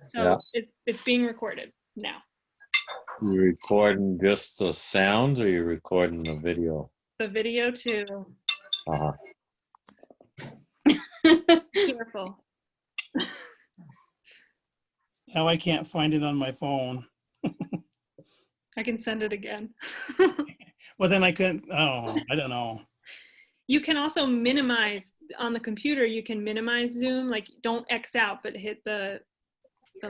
So it's being recorded now. You recording just the sounds, or you recording the video? The video too. Uh-huh. Careful. Now I can't find it on my phone. I can send it again. Well, then I couldn't. Oh, I don't know. You can also minimize on the computer. You can minimize Zoom, like don't X out, but hit the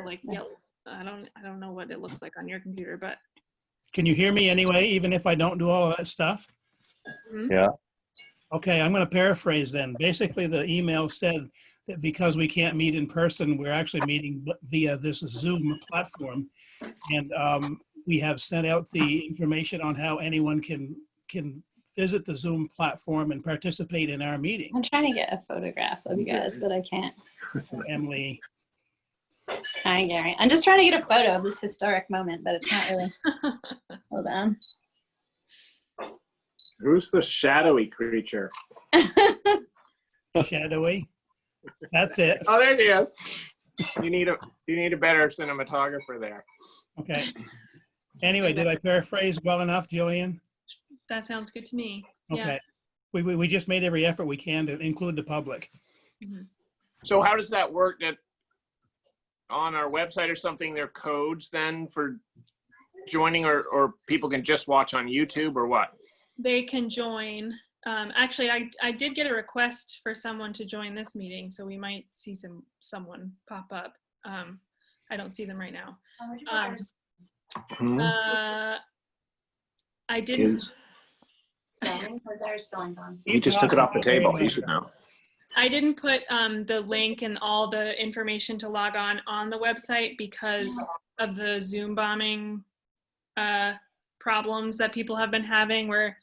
like yellow. I don't know what it looks like on your computer, but Can you hear me anyway, even if I don't do all of that stuff? Yeah. Okay, I'm going to paraphrase then. Basically, the email said that because we can't meet in person, we're actually meeting via this Zoom platform. And we have sent out the information on how anyone can visit the Zoom platform and participate in our meeting. I'm trying to get a photograph of you guys, but I can't. Emily. Hi, Gary. I'm just trying to get a photo of this historic moment, but it's not really. Hold on. Who's the shadowy creature? Shadowy. That's it. Oh, there he is. You need a better cinematographer there. Okay. Anyway, did I paraphrase well enough, Jillian? that sounds good to me. Okay. We just made every effort we can to include the public. Mhm. So how does that work? That on our website or something, there are codes then for joining, or people can just watch on YouTube, or what? They can join. Actually, I did get a request for someone to join this meeting, so we might see someone pop up. I don't see them right now. I didn't. He just took it off the table. He should know. I didn't put the link and all the information to log on the website because of the Zoom bombing problems that people have been having, where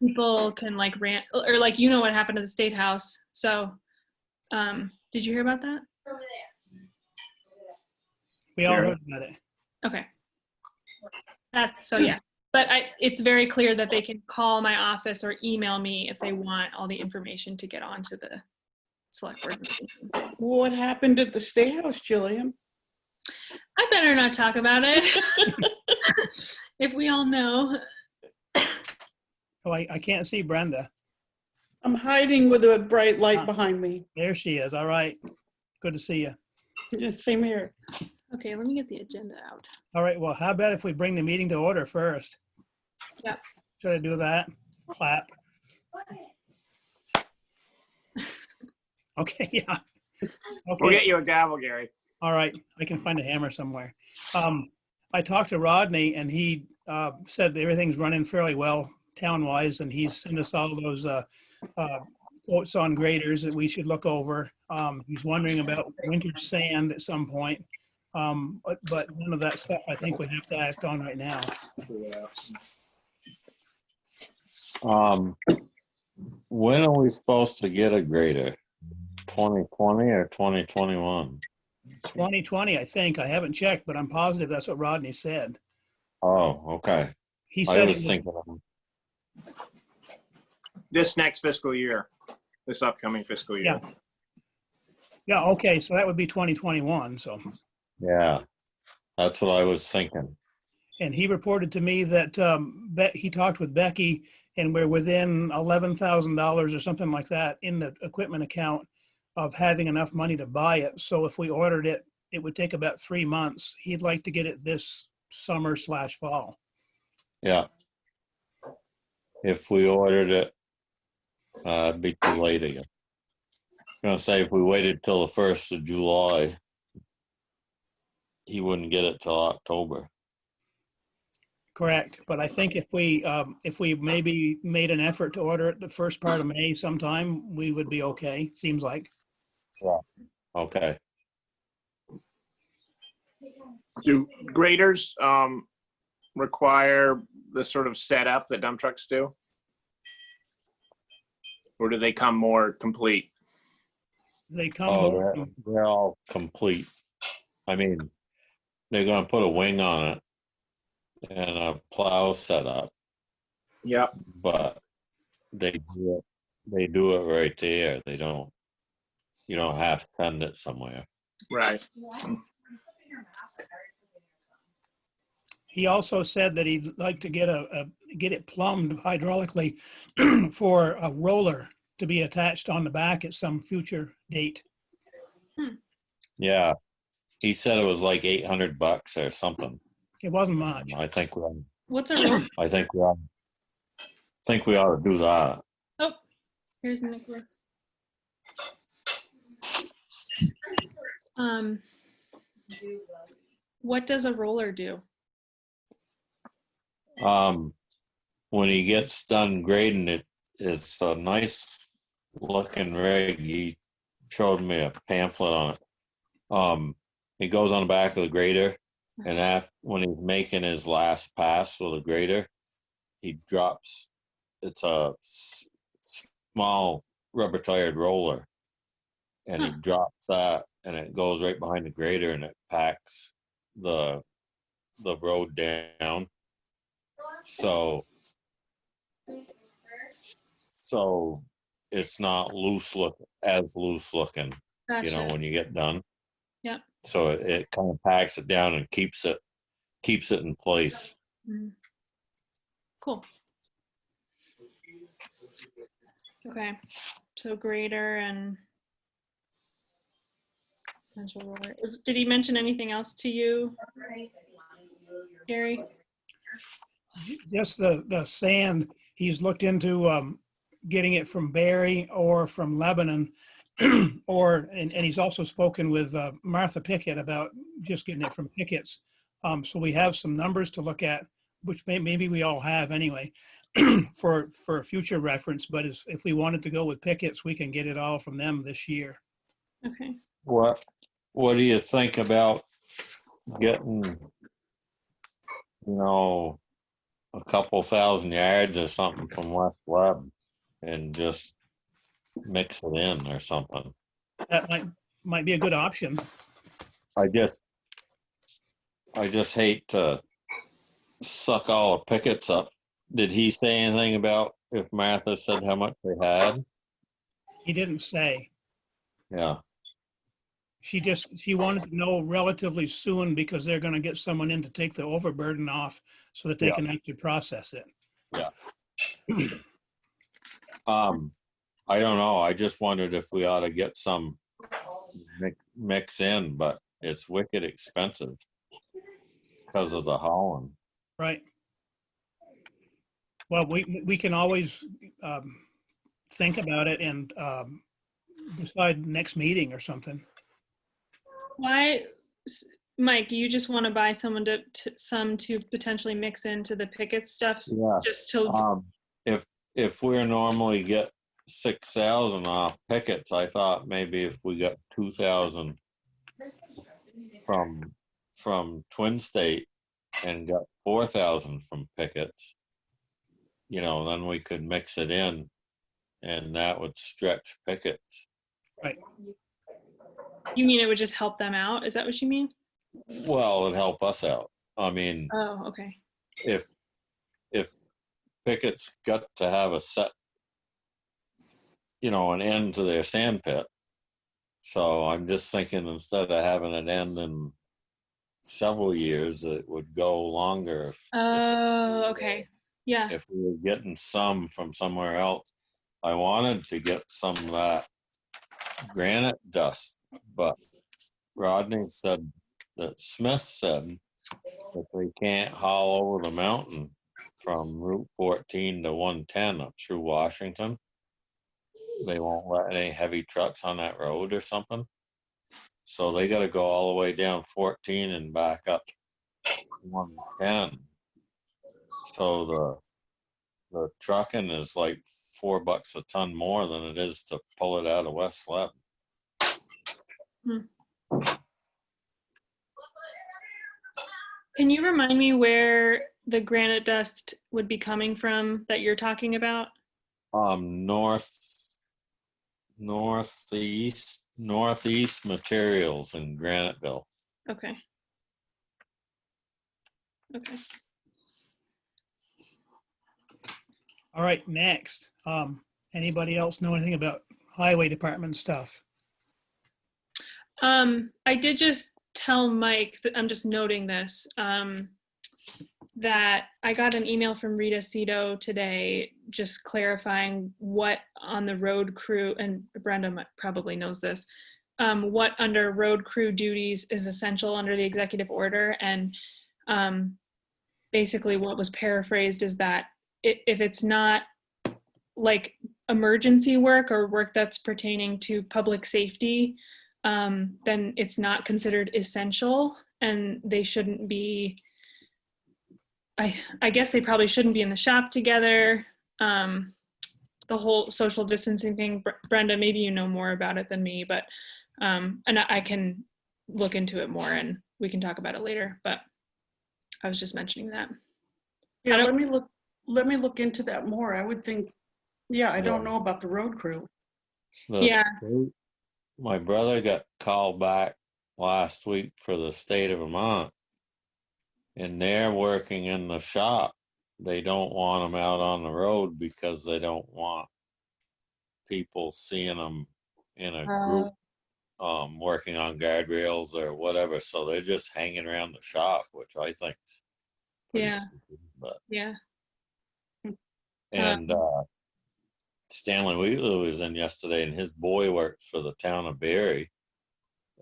people can like rant, or like, you know what happened to the State House. So did you hear about that? We all heard about it. Okay. So yeah. But it's very clear that they can call my office or email me if they want all the information to get onto the select board meeting. What happened at the State House, Jillian? I better not talk about it. If we all know. Oh, I can't see Brenda. I'm hiding with a bright light behind me. There she is. All right. Good to see you. Yeah, same here. Okay, let me get the agenda out. All right. Well, how about if we bring the meeting to order first? Yep. Should I do that? Clap. Okay. Yeah. Okay. We'll get you a gavel, Gary. All right. I can find a hammer somewhere. I talked to Rodney, and he said everything's running fairly well town-wise, and he's sent us all those quotes on graders that we should look over. He's wondering about winter sand at some point. But none of that stuff I think we have to act on right now. When are we supposed to get a grader? 2020 or 2021? 2020, I think. I haven't checked, but I'm positive that's what Rodney said. Oh, okay. He I said was thinking of, This next fiscal year, this upcoming fiscal year. Yeah, okay, so that would be 2021. So, yeah, that's what I was thinking. and he reported to me that he talked with Becky, and we're within $11,000 or something like that in the equipment account of having enough money to buy it. So if we ordered it, it would take about 3 months. He'd like to get it this summer/fall. Yeah. If we ordered it, it'd be too late again. I'm gonna say if we waited till the 1st of July, he wouldn't get it till October. Correct, but I think if we maybe made an effort to order it the first part of May sometime, we would be okay. Seems like. Yeah. Okay. Do graders require the sort of setup that dump trucks do? Or do they come more complete? They come. Oh, they're all complete. I mean, they're gonna put a wing on it and a plow setup. Yep. But they do it right there. You don't have to send it somewhere. Right. He also said that he'd like to get get it plumbed hydraulically for a roller to be attached on the back at some future date. Yeah. He said it was like $800 or something. It wasn't much. I think we ought, What's a roll? I think we ought, think we ought to do that. Oh, here's Nicholas. What does a roller do? When he gets done grading it, it's a nice looking rig. He showed me a pamphlet on it. It goes on the back of the grader, and when he's making his last pass with the grader, he drops. It's a small rubber tired roller, and he drops that, and it goes right behind the grader, and it packs the road down. So it's not loose looking, Gotcha. you know, when you get done. Yep. So it kind of packs it down and keeps it in place. Mm. Cool. Okay. So grader and potential roller. Did he mention anything else to you, Gary? Just the sand, he's looked into getting it from Barry or from Lebanon, and he's also spoken with Martha Pickett about just getting it from Pickett's. So we have some numbers to look at, which maybe we all have anyway, for future reference. But if we wanted to go with Pickett's, we can get it all from them this year. Okay. What do you think about getting, you know, a couple thousand yards or something from West Webb and just mix it in or something? That might be a good option. I just hate to suck all the pickets up. Did he say anything about if Martha said how much they had? He didn't say. Yeah. She wanted to know relatively soon because they're going to get someone in to take the overburden off so that they can actually process it. Yeah. I don't know. I just wondered if we ought to get some mix in, but it's wicked expensive because of the hauling. Right. Well, we can always think about it and decide next meeting or something. Why, Mike? You just want to buy someone to potentially mix into the Pickett stuff? Yeah. Just to. If we normally get 6,000 off Pickett's, I thought maybe if we got 2,000 from Twin State and got 4,000 from Pickett's, you know, then we could mix it in, and that would stretch Pickett's. Right. You mean it would just help them out? Is that what you mean? Well, it'd help us out. I mean, Oh, okay. if Pickett's got to have a set, you know, an end to their sand pit. So I'm just thinking instead of having it end in several years, it would go longer. Oh, okay. Yeah. If we were getting some from somewhere else. I wanted to get some of that granite dust, but Rodney said that Smith said that they can't haul over the mountain from Route 14 to 110 up through Washington. They won't let any heavy trucks on that road or something. So they got to go all the way down 14 and back up 110. So the trucking is like $4 a ton more than it is to pull it out of West Slab. Can you remind me where the granite dust would be coming from that you're talking about? Northeast materials in Graniteville. Okay. Okay. All right, next. Anybody else know anything about highway department stuff? I did just tell Mike that I'm just noting this. that I got an email from Rita Cito today, just clarifying what on the road crew, and Brenda probably knows this, what under road crew duties is essential under the executive order. And basically what was paraphrased is that if it's not like emergency work or work that's pertaining to public safety, then it's not considered essential, and they shouldn't be, I guess they probably shouldn't be in the shop together. The whole social distancing thing, Brenda, maybe you know more about it than me, but and I can look into it more and we can talk about it later, but I was just mentioning that. Yeah, let me look into that more. I would think, yeah, I don't know about the road crew. Yeah. My brother got called back last week for the state of Vermont, and they're working in the shop. They don't want them out on the road because they don't want people seeing them in a group working on guardrails or whatever. So they're just hanging around the shop, which I think is pretty stupid. But Yeah. and Stanley Wheeler was in yesterday, and his boy works for the town of Barry,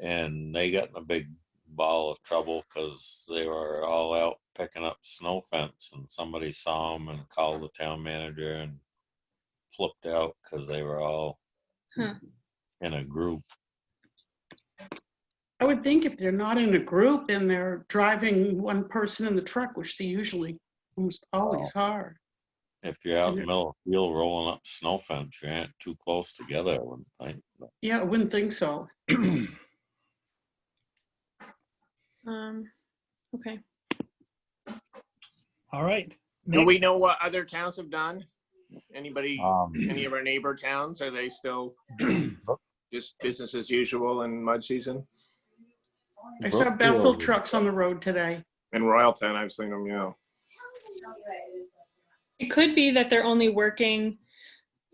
and they got in a big ball of trouble because they were all out picking up snow fence, and somebody saw them and called the town manager and flipped out because they were all in a group. I would think if they're not in a group and they're driving one person in the truck, which they usually almost always are. If you're out in the middle of the field rolling up snow fence, you ain't too close together, I wouldn't think. Yeah, I wouldn't think so. Okay. All right. Do we know what other towns have done? Anybody, any of our Um, neighbor towns, are they still just business as usual in mud season? I saw Bethel trucks on the road today. In Royalton, I've seen them, yeah. It could be that they're only working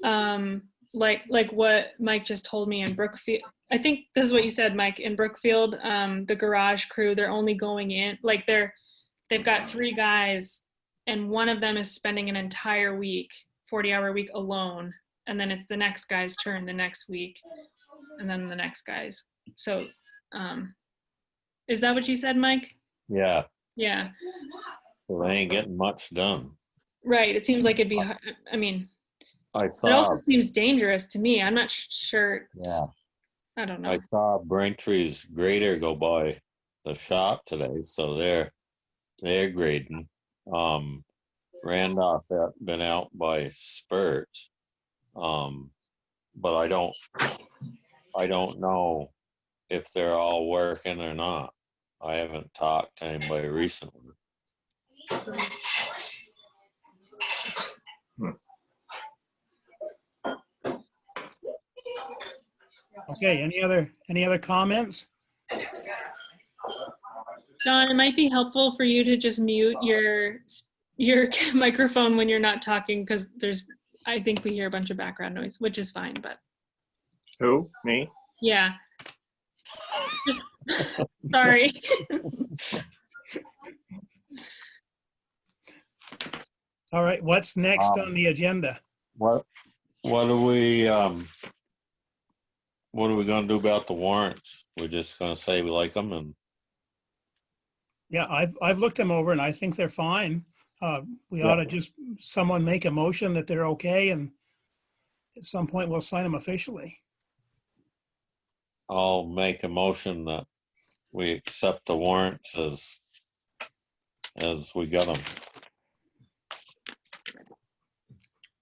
like what Mike just told me in Brookfield. I think this is what you said, Mike, in Brookfield, the garage crew, they're only going in, like they've got 3 guys and one of them is spending an entire week, 40-hour week alone. And then it's the next guy's turn the next week and then the next guy's. So is that what you said, Mike? Yeah. Yeah. So they ain't getting much done. Right. It seems like it'd be, I mean, I it saw. also seems dangerous to me. I'm not sure. Yeah. I don't know. I saw Braintree's grader go by the shop today, so they're grading. Randolph had been out by spurts, but I don't know if they're all working or not. I haven't talked to anybody recently. Okay, any other comments? John, it might be helpful for you to just mute your microphone when you're not talking, because I think we hear a bunch of background noise, which is fine, but. Who? Me? Yeah. Sorry. All right, what's next on the agenda? What are we gonna do about the warrants? We're just gonna say we like them, and Yeah, I've looked them over and I think they're fine. We ought to just, someone make a motion that they're okay, and at some point we'll sign them officially. I'll make a motion that we accept the warrants as we got them.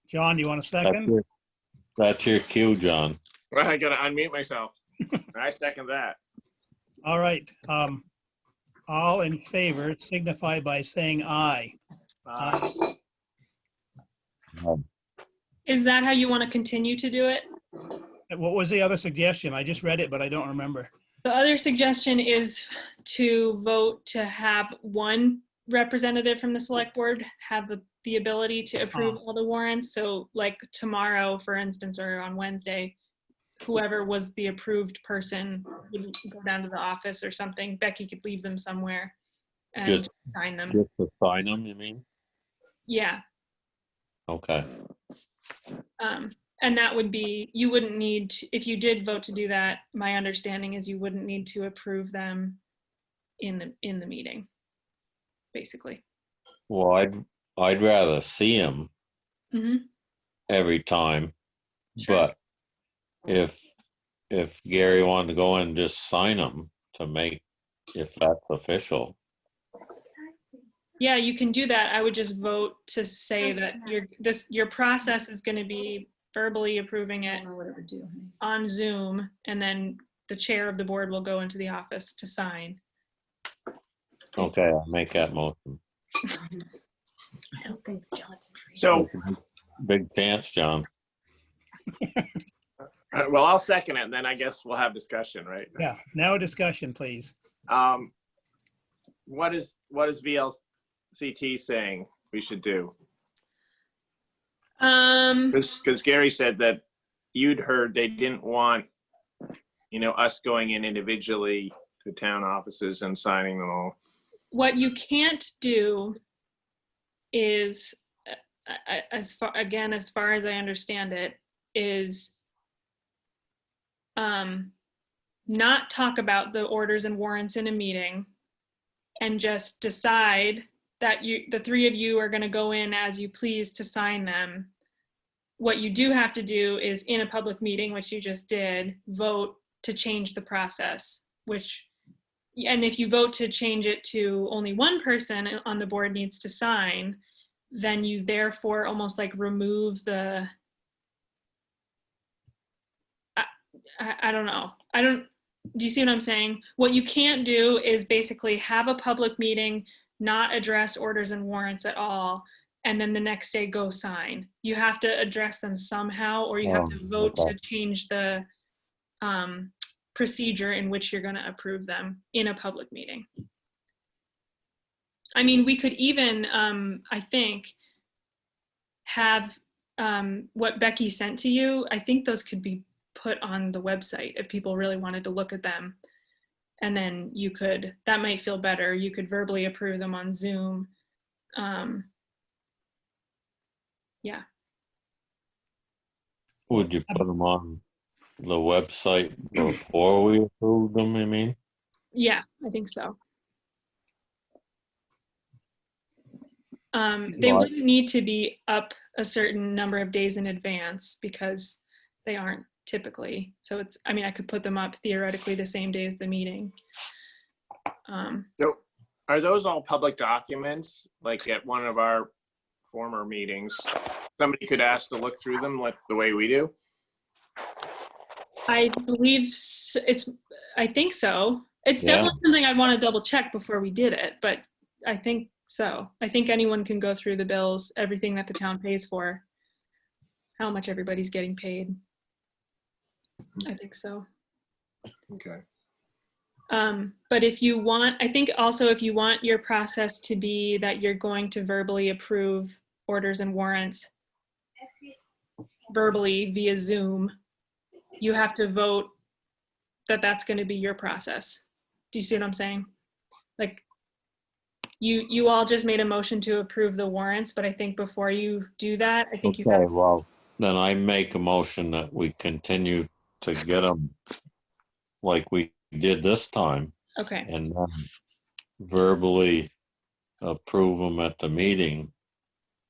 John, do you want a second? That's your cue, John. Well, I gotta unmute myself. I second that. All right. All in favor signify by saying aye. Aye. Is that how you want to continue to do it? What was the other suggestion? I just read it, but I don't remember. The other suggestion is to vote to have one representative from the select board have the ability to approve all the warrants. So like tomorrow, for instance, or on Wednesday, whoever was the approved person would go down to the office or something. Becky could leave them somewhere. and Just- sign them. Just to sign them, you mean? Yeah. Okay. And that would be, you wouldn't need to, if you did vote to do that, my understanding is you wouldn't need to approve them in the meeting, basically. Well, I'd rather see them Hmm. every time, Sure. but if Gary wanted to go and just sign them to make, if that's official. Yeah, you can do that. I would just vote to say that your process is going to be verbally approving it on Zoom, and then the chair of the board will go into the office to sign. Okay, I'll make that motion. I don't think Johnson. So, Big chance, John. well, I'll second it, and then I guess we'll have discussion, right? Yeah, now a discussion, please. What is VLCT saying we should do? Because Gary said that you'd heard they didn't want, us going in individually to town offices and signing them all. What you can't do is, as far as I understand it, is not talk about the orders and warrants in a meeting and just decide that the three of you are going to go in as you please to sign them. What you do have to do is, in a public meeting, which you just did, vote to change the process, and if you vote to change it to only one person on the board needs to sign, then you therefore almost like remove the, I don't know. Do you see what I'm saying? What you can't do is basically have a public meeting, not address orders and warrants at all, and then the next day go sign. You have to address them somehow, or you have to vote okay. to change the procedure in which you're going to approve them in a public meeting. I mean, we could even, I think, have what Becky sent to you. I think those could be put on the website if people really wanted to look at them. And then that might feel better. You could verbally approve them on Zoom. Yeah. Would you put them on the website before we approve them, I mean? Yeah, I think so. They wouldn't need to be up a certain number of days in advance because they aren't typically. So I could put them up theoretically the same day as the meeting. So are those all public documents? Like at one of our former meetings, somebody could ask to look through them like the way we do? I believe I think so. It's definitely something I'd want to double check before we did it, but I think so. I think anyone can go through the bills, everything that the town pays for, how much everybody's getting paid. I think so. Okay. But if you want, I think also if you want your process to be that you're going to verbally approve orders and warrants verbally via Zoom, you have to vote that that's going to be your process. Do you see what I'm saying? Like you all just made a motion to approve the warrants, but I think before you do that, I think you have. Okay, well, then I make a motion that we continue to get them like we did this time, Okay. and then verbally approve them at the meeting,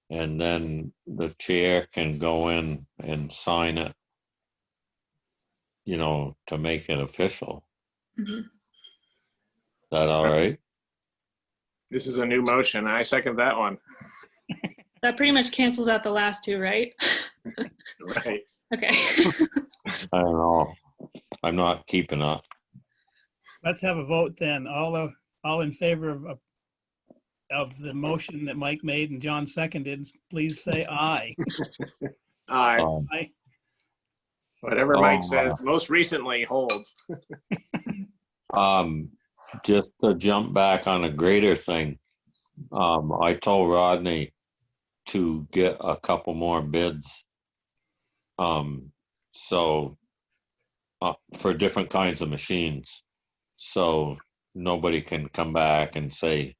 and then the chair can go in and sign it, to make it official. Mm-hmm. Is that all right? This is a new motion. I second that one. That pretty much cancels out the last two, right? Right. Okay. I don't know. I'm not keeping up. Let's have a vote then. All in favor of the motion that Mike made and John seconded, please say aye. Aye. Aye. Whatever Mike says most recently holds. Just to jump back on a greater thing, I told Rodney to get a couple more bids. So for different kinds of machines, so nobody can come back and say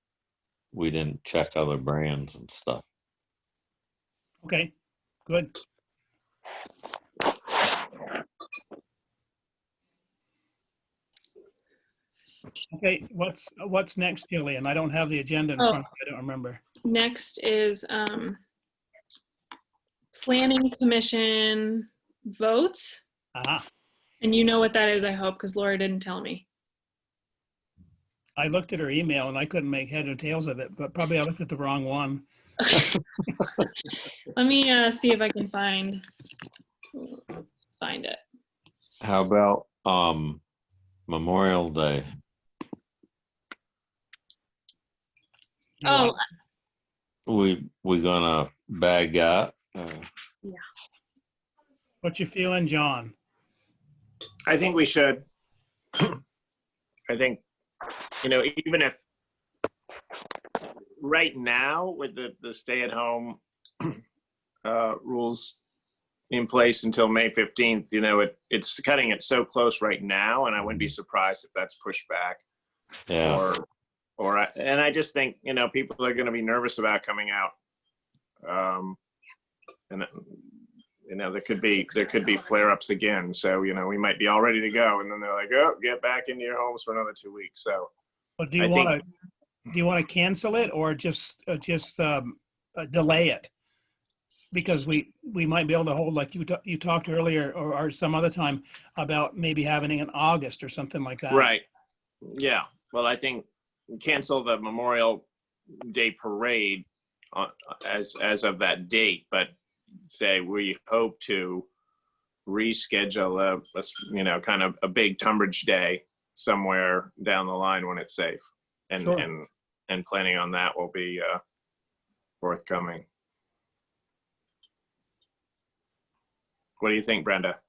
we didn't check other brands and stuff. Okay, good. Okay, what's next, Jillian? I don't have the agenda in front of me. I don't remember. Next is Planning Commission votes. Aha. And you know what that is, I hope, because Laura didn't tell me. I looked at her email and I couldn't make head or tails of it, but probably I looked at the wrong one. Let me see if I can find it. How about Memorial Day? You Oh, want- We gonna bag that? What you feeling, John? I think we should. I think, even if right now with the stay-at-home rules in place until May 15th, it's cutting it so close right now, and I wouldn't be surprised if that's pushed back. Yeah. And I just think, people are going to be nervous about coming out. And there could be flare-ups again. So, we might be all ready to go. And then they're like, oh, get back into your homes for another 2 weeks. So But do you want to cancel it or just delay it? Because we might be able to hold, like you talked earlier or some other time about maybe having it in August or something like that. right. Yeah. Well, I think cancel the Memorial Day parade as of that date, but say we hope to reschedule kind of a big Tunbridge Day somewhere down the line when it's safe, and Sure. and planning on that will be forthcoming. What do you think, Brenda?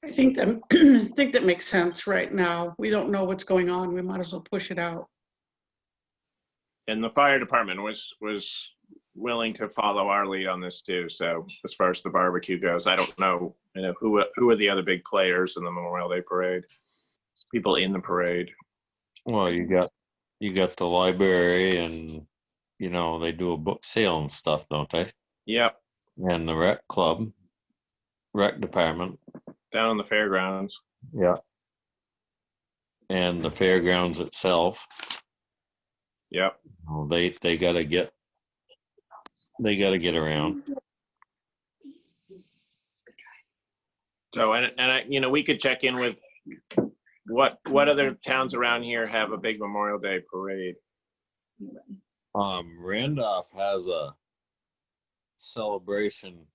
I think that makes sense right now. We don't know what's going on. We might as well push it out. And the fire department was willing to follow our lead on this too. So as far as the barbecue goes, I don't know, who are the other big players in the Memorial Day parade? People in the parade. Well, you got the library, and they do a book sale and stuff, don't they? Yep, And the rec department. down on the fairgrounds. Yeah. And the fairgrounds itself. Yep. They gotta get around. So and we could check in with what other towns around here have a big Memorial Day parade. Randolph has a celebration,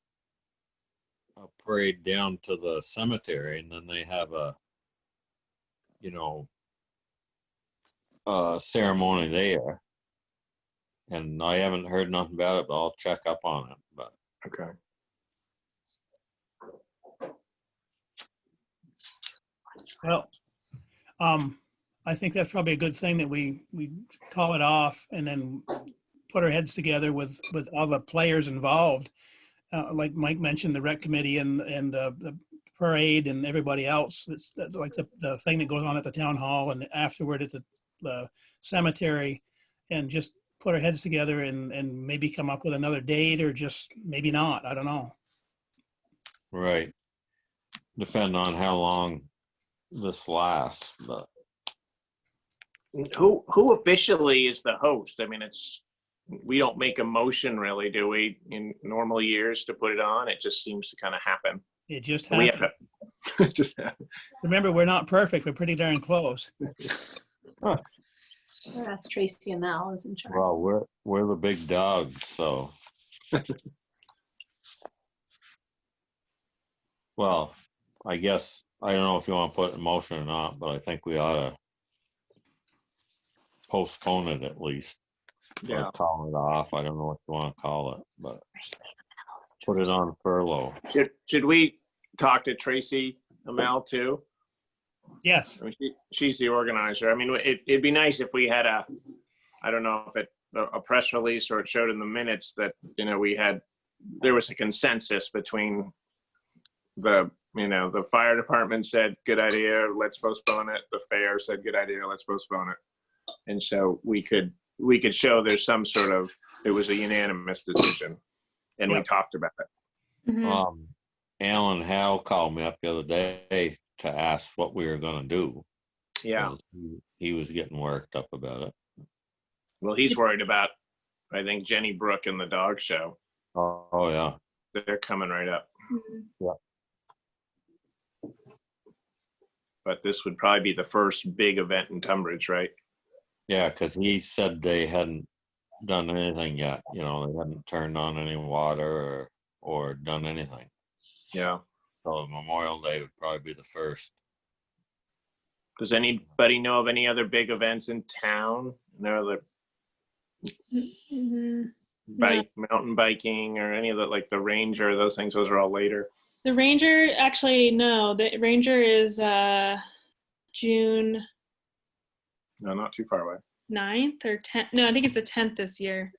a parade down to the cemetery, and then they have a ceremony there. And I haven't heard nothing about it, but I'll check up on it. But Okay. Well, I think that's probably a good thing that we call it off and then put our heads together with all the players involved. Like Mike mentioned, the rec committee and the parade and everybody else. It's like the thing that goes on at the town hall and afterward at the cemetery, and just put our heads together and maybe come up with another date, or just maybe not. I don't know. right, depending on how long this lasts. But Who officially is the host? I mean, we don't make a motion really, do we, in normal years to put it on? It just seems to kind of happen. It just We happened. have to just happen. Remember, we're not perfect. We're pretty darn close. That's Tracy and Mel is in charge. well, we're the big dogs, so. Well, I guess I don't know if you want to put it in motion or not, but I think we ought to postpone it at least. Yeah. Or call it off. I don't know what you want to call it, but put it on furlough. Should we talk to Tracy Amel too? Yes. I mean, she's the organizer. I mean, it'd be nice if we had I don't know if a press release or it showed in the minutes that, there was a consensus between the the fire department said, good idea, let's postpone it. The fair said, good idea, let's postpone it. And so we could show there's some sort of, it was a unanimous decision, and we Yep. talked about it. Mhm. Alan Howe called me up the other day to ask what we were gonna do. Yeah. 'Cause he was getting worked up about it. Well, he's worried about, I think, Jenny Brook and the dog show. Oh yeah. They're coming right up. Mhm. But this would probably be the first big event in Tunbridge, right? Yeah, because he said they hadn't done anything yet. They hadn't turned on any water or done anything. Yeah. So Memorial Day would probably be the first. Does anybody know of any other big events in town? No other Mhm. mountain biking or any of the, like the Ranger, those things, those are all later. The Ranger, actually, no. The Ranger is June No, not too far away. 9th or 10th. No, I think it's the 10th this year.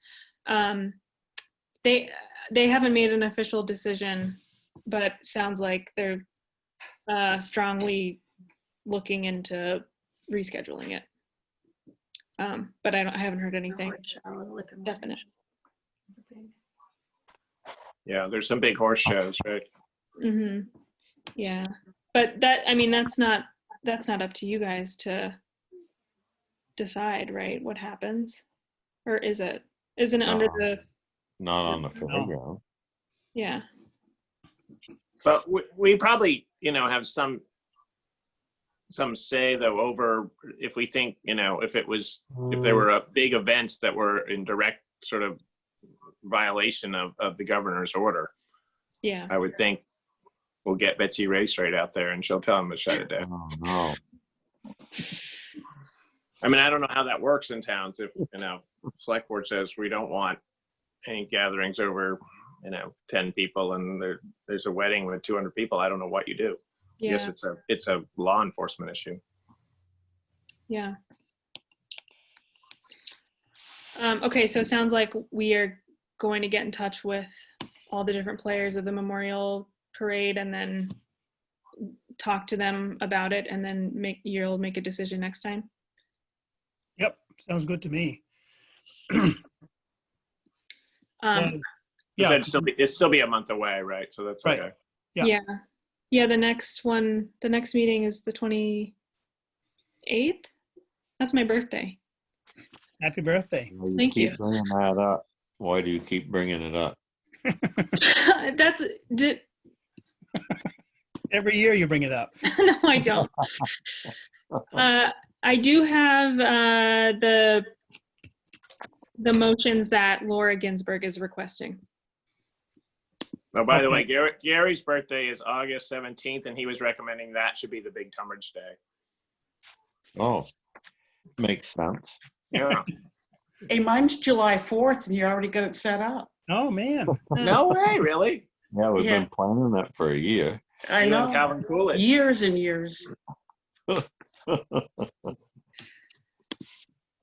They haven't made an official decision, but sounds like they're strongly looking into rescheduling it. But I haven't heard anything definite. Yeah, there's some big horse shows, right? Mm-hmm. Yeah, but that's not up to you guys to decide, right? What happens, or is it? Isn't it under No. the? Not on the fairground. Yeah. But we probably, have some say though over if we think, if there were big events that were in direct sort of violation of the governor's order. Yeah. I would think we'll get Betsy Race right out there and she'll tell them to shut it down. Oh no. I mean, I don't know how that works in towns. If, select board says we don't want any gatherings over, 10 people and there's a wedding with 200 people. I don't know what you do. Yeah. Yes, it's a law enforcement issue. Yeah. Okay, so it sounds like we are going to get in touch with all the different players of the Memorial Parade and then talk to them about it, and then you'll make a decision next time. Yep, sounds good to me. Yeah, it'd still be a month away, right? So that's Right. okay. Yeah. Yeah. The next meeting is the 28th. That's my birthday. Happy birthday. Thank you. Keep bringing that up. Why do you keep bringing it up? Every year you bring it up. No, I don't. I do have the motions that Laura Ginsburg is requesting. Oh, by the way, Gary's birthday is August 17th, and he was recommending that should be the big Tunbridge Day. Oh, makes sense. Yeah. Hey, mine's July 4th and you already got it set up. Oh, man. No way, really? Yeah, we've Yeah. been planning that for a year. I You and know. Calvin Coolidge. Years and years. All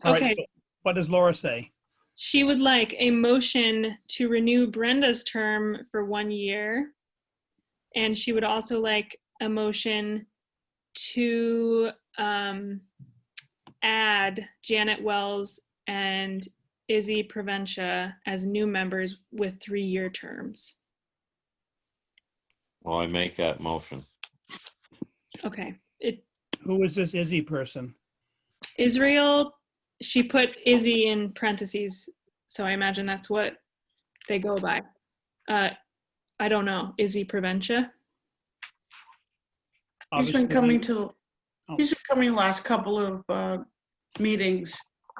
right, Okay. so what does Laura say? She would like a motion to renew Brenda's term for 1 year. And she would also like a motion to add Janet Wells and Izzy Proventia as new members with 3-year terms. Well, I make that motion. Okay. Who is this Izzy person? Israel, she put Izzy in parentheses, so I imagine that's what they go by. I don't know. Izzy Proventia? He's been Obviously- coming to, Oh. he's been coming last couple of meetings.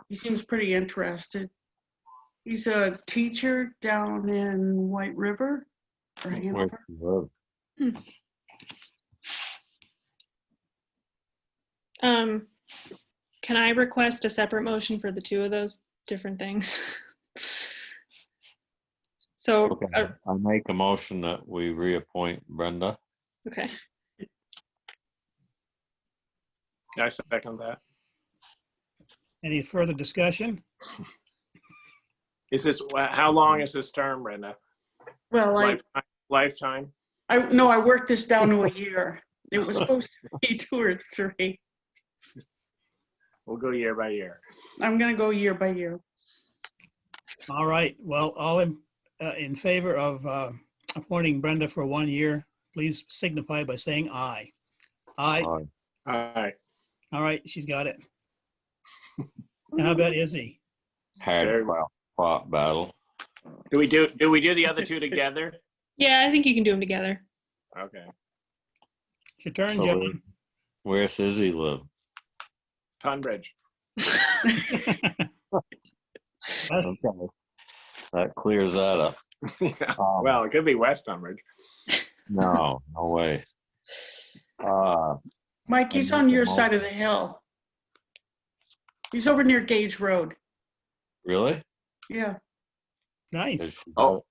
He seems pretty interested. He's a teacher down in White River or Hanover. Can I request a separate motion for the two of those different things? So, Okay, I make a motion that we reappoint Brenda. okay. I second that. Any further discussion? How long is this term, Brenda? Well, Lifetime? I worked this down to a year. It was supposed to be 2 or 3. We'll go year by year. I'm gonna go year by year. All right. Well, all in favor of appointing Brenda for 1 year, please signify by saying aye. Aye. Aye. Aye. All right, she's got it. And how about Izzy? Hard fought battle. Do we do the other two together? Yeah, I think you can do them together. Okay. It's your turn, So John. where's Izzy live? Tunbridge. That's- Okay. That clears that up. Yeah. Well, it could be West Tunbridge. No way. Mike, he's on your side of the hill. He's over near Gage Road. Really? Yeah. Nice. Has she Oh,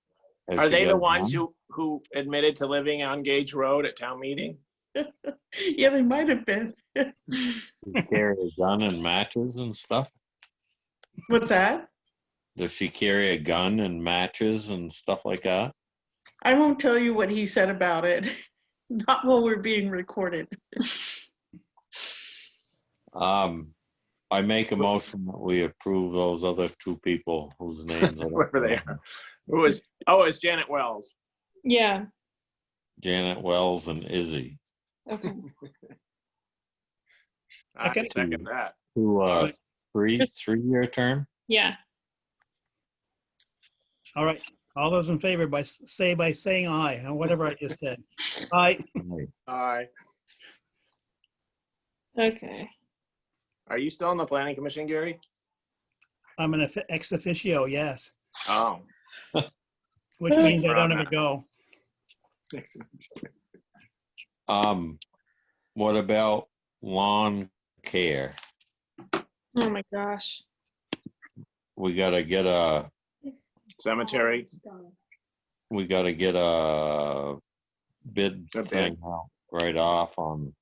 has Are she they got the a ones gun? who admitted to living on Gage Road at town meeting? Yeah, they might have been. She carry a gun and matches and stuff? What's that? Does she carry a gun and matches and stuff like that? I won't tell you what he said about it. Not while we're being recorded. I make a motion that we approve those other 2 people whose names I don't Whoever they know. are. Who was? Oh, it's Janet Wells. Yeah. Janet Wells and Izzy. Okay. I can Okay. second that. Who 3-year term? Yeah. All right. All those in favor by saying aye, or whatever I just said. Aye. Aye. Okay. Are you still on the planning commission, Gary? I'm an ex officio, yes, Oh. which means I don't ever go. What about lawn care? Oh my gosh. We gotta get a Cemetery. bid A bid. thing out right off on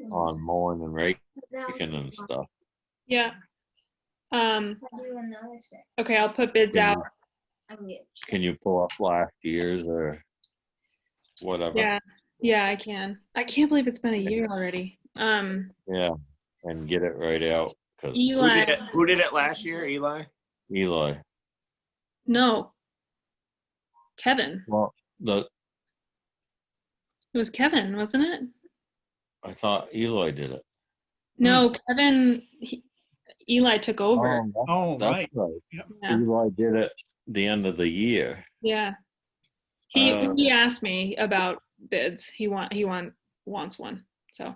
mowing and raking and stuff. Yeah. Okay, I'll put bids Can out. Can you pull up last year's or whatever? Yeah. Yeah, I can. I can't believe it's been a year already. Yeah, and get it right out because Eli. Who did it last year? Eli? Eli. No. Kevin. Well, It was Kevin, wasn't it? I thought Eli did it. No, Kevin. Eli took over. Oh, that's right. right. Yeah. Eli did it the end of the year. Yeah. He asked me about bids. He wants one. So.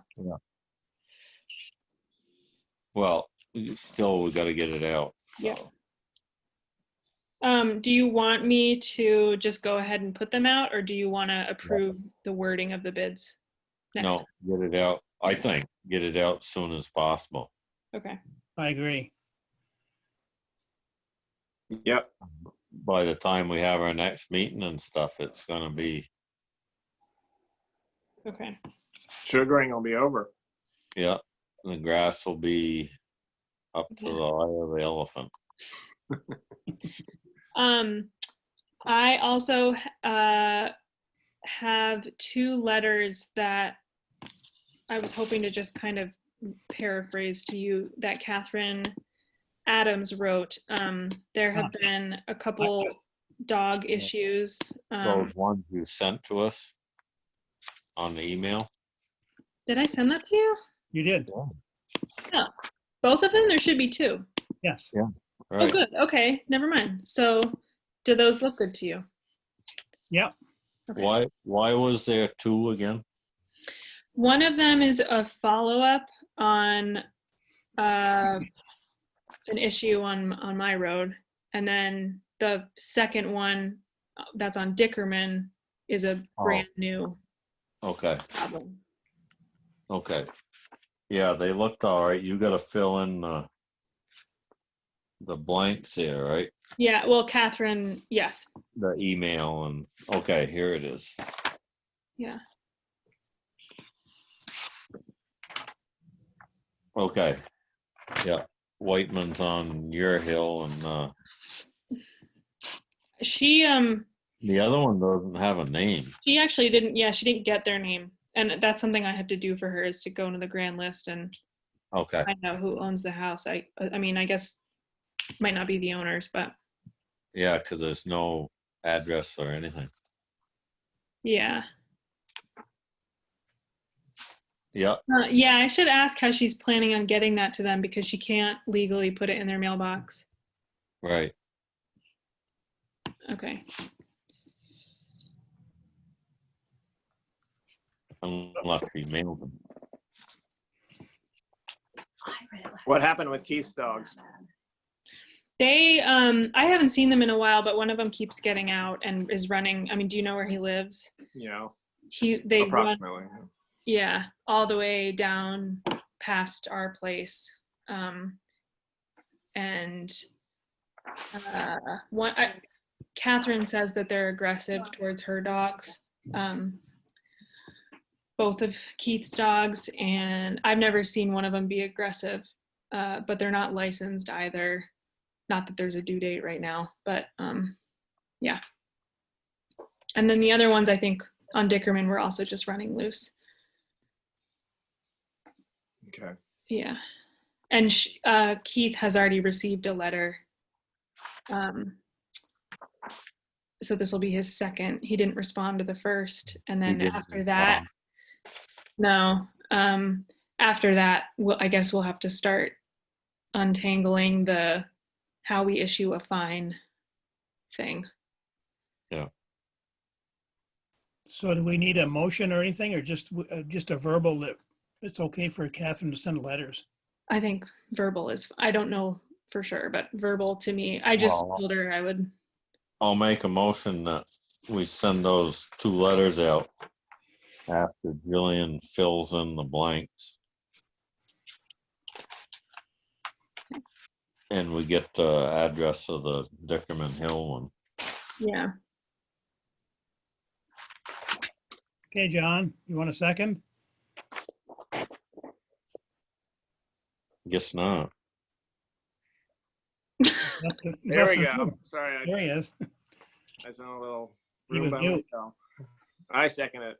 Well, still we got to get it out. So. Yeah. Do you want me to just go ahead and put them out, or do you want to approve the wording of the bids next No, time? get it out. I think get it out as soon as possible. Okay. I agree. Yep. By the time we have our next meeting and stuff, it's gonna be Okay. Sugaring will be over. the grass will be up to Yeah. the eye of the elephant. I also have 2 letters that I was hoping to just kind of paraphrase to you that Catherine Adams wrote. There have been a couple dog issues. Those ones you sent to us on the email. Did I send that to you? You did. Both of them? There should be 2. Yes. Yeah. Oh, Right. good. Okay, never mind. So, do those look good to you? Yep. Okay. Why was there 2 again? One of them is a follow-up on an issue on my road, and then the second one that's on Dickerman is a brand new Okay. problem. Okay. Yeah, they looked all right. You got to fill in the blanks there, right? Yeah, well, Catherine, yes. The email and okay, here it is. Yeah. Okay. Yeah. Whiteman's on your hill and She The other one doesn't have a name. She actually didn't, yeah, she didn't get their name. And that's something I have to do for her, is to go into the grand list and Okay. find out who owns the house. I mean, I guess might not be the owners, but Yeah, because there's no address or anything. yeah. Yep. Yeah, I should ask how she's planning on getting that to them, because she can't legally put it in their mailbox. Right. Okay. Unless he mailed them. What happened with Keith's dogs? They, I haven't seen them in a while, but one of them keeps getting out and is running. I mean, do you know where he lives? You know, They run, approximately. yeah, all the way down past our place. Catherine says that they're aggressive towards her dogs. Both of Keith's dogs, and I've never seen one of them be aggressive, but they're not licensed either. Not that there's a due date right now, but yeah. And then the other ones, I think, on Dickerman were also just running loose. Okay. Yeah. And Keith has already received a letter. So this will be his second. He didn't respond to the first. And then after that, no. After that, I guess we'll have to start untangling the how we issue a fine thing. Yeah. So do we need a motion or anything, or just a verbal that it's okay for Catherine to send letters? I think verbal is, I don't know for sure, but verbal to me, I just Well, told her I would. I'll make a motion that we send those 2 letters out after Jillian fills in the blanks. And we get the address of the Dickerman Hill one. Yeah. Okay, John, you want a second? Guess not. There we go. Sorry, There he is. I sound a little He was rude by mute. myself. I second it.